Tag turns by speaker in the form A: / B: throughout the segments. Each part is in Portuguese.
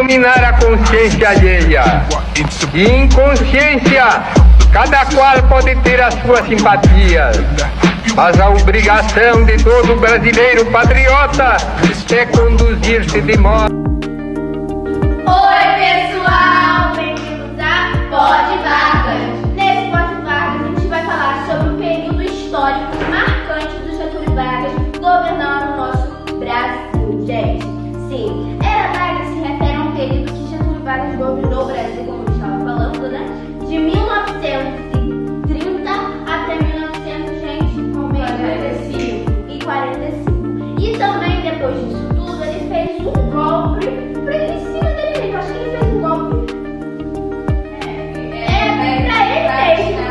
A: dominar a consciência alheia. E em consciência, cada qual pode ter as suas simpatias. Mas a obrigação de todo brasileiro patriota é conduzir-se de modo...
B: Oi, pessoal! Bem-vindos a Pod Vargas. Nesse Pod Vargas, a gente vai falar sobre um período histórico marcante do Getúlio Vargas governando o nosso Brasil, gente. Sim, Era Vargas se refere a um período que Getúlio Vargas governou o Brasil, como eu estava falando, né? De 1930 até 1945. E também, depois disso tudo, ele fez um golpe em cima dele mesmo. Acho que ele fez um golpe pra ele mesmo.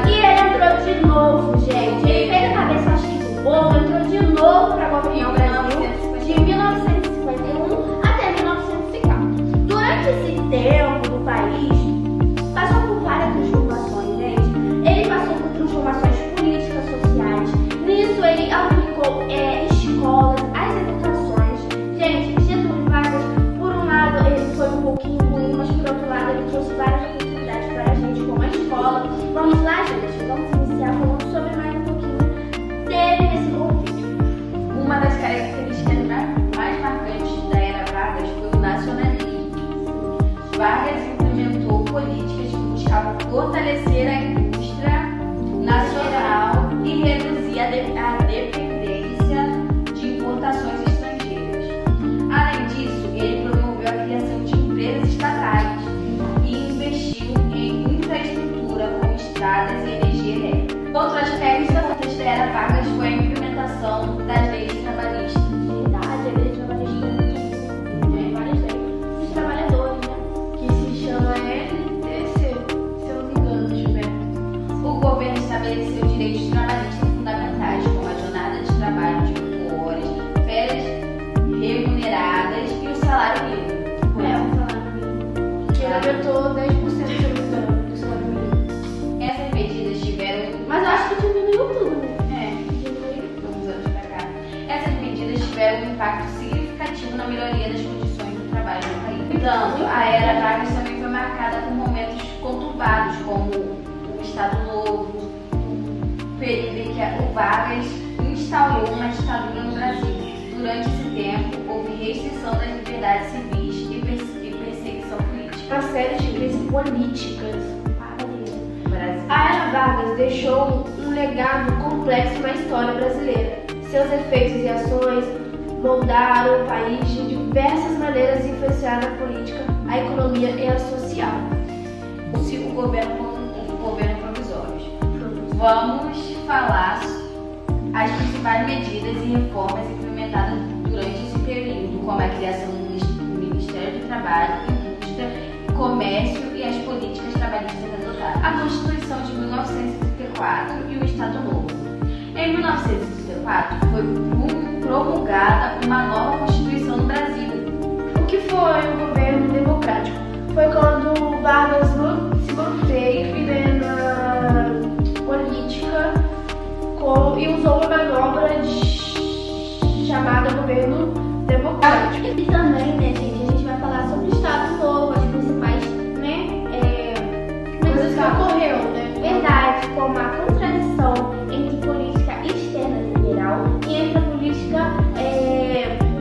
B: E ele entrou de novo, gente. Ele fez a cabeça, acho que do povo, entrou de novo pra governar o Brasil de 1951 até 1950. Durante esse tempo, o país passou por várias transformações, gente. Ele passou por transformações políticas, sociais. Nisso, ele aplicou escolas, as educações. Gente, Getúlio Vargas, por um lado, ele foi um pouquinho ruim, mas por outro lado, ele trouxe várias oportunidades para a gente, como a escola. Vamos lá, gente, vamos iniciar falando sobre mais um pouquinho dele nesse conflito.
C: Uma das características mais marcantes da era Vargas foi o nacionalismo. Vargas implementou políticas que buscavam fortalecer a indústria nacional e reduzir a dependência de importações estrangeiras. Além disso, ele promoveu a criação de empresas estatais e investiu em infraestrutura como estradas e energia elétrica. Outro aspecto importante da era Vargas foi a implementação das leis trabalhistas.
B: Verdade, a lei trabalhista tem várias leis. Os trabalhadores, né?
C: Que se chama LTC, se eu não me engano, Gilberto. O governo estabeleceu direitos trabalhistas fundamentais, como a jornada de trabalho de 8 horas, férias remuneradas e o salário mínimo.
B: O salário mínimo. Que ele aumentou 10%, se eu não me engano, do salário mínimo.
C: Essas medidas tiveram...
B: Mas eu acho que diminuiu tudo, né?
C: Diminuiu uns anos pra cá. Essas medidas tiveram um impacto significativo na melhoria das condições do trabalho no país. Portanto, a era Vargas também foi marcada por momentos conturbados, como o Estado Novo, o período em que o Vargas instaurou uma ditadura no Brasil. Durante esse tempo, houve restrição das liberdades civis e perseguição política.
B: Uma série de crises políticas.
C: Brasil.
B: A era Vargas deixou um legado complexo na história brasileira. Seus efeitos e ações moldaram o país de diversas maneiras e influenciaram a política, a economia e a social.
C: O governo provisório. Vamos falar as principais medidas e reformas implementadas durante esse período, como a criação do Ministério do Trabalho, Indústria, Comércio e as políticas trabalhistas adotadas. A Constituição de 1934 e o Estado Novo. Em 1934 foi promulgada uma nova Constituição no Brasil.
B: O que foi o governo democrático? Foi quando Vargas se manteve na política e usou uma manobra chamada governo democrático. E também, né, gente, a gente vai falar sobre o Estado Novo, as principais, coisas que ocorreram, né? Verdade, como a contradição entre política externa liberal e entre a política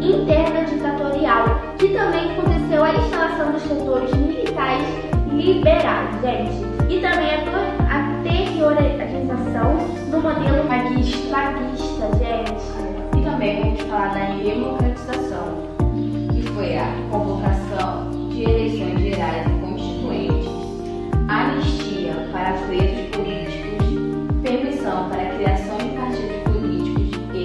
B: interna ditatorial, que também aconteceu a instalação dos setores militares liberais, gente, e também a terrorização do modelo vaguista, gente.
C: E também vamos falar da democratização, que foi a convocação de eleições gerais e constituintes, anistia para presos políticos, permissão para a criação de partidos políticos e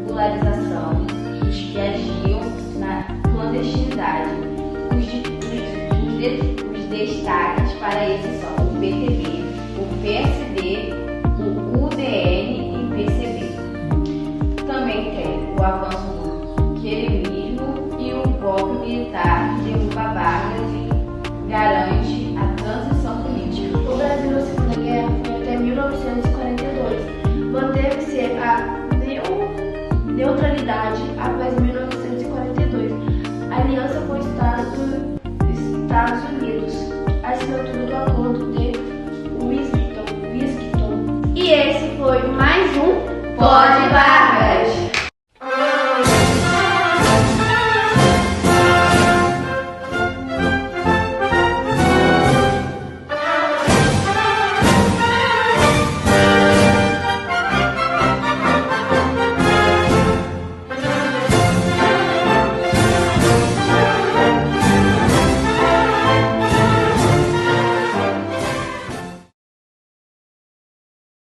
C: regularização dos que agiam na clandestinidade. Os destaques para esses são o PTB, o PSD, o UDN e o PCB. Também tem o avanço do queremismo e o golpe militar que derruba Vargas e garante a transição política.
B: O Brasil na Segunda Guerra foi até 1942. Manteve-se a neutralidade após 1942. A aliança com o Estado E esse foi mais um
C: Pode Vargas.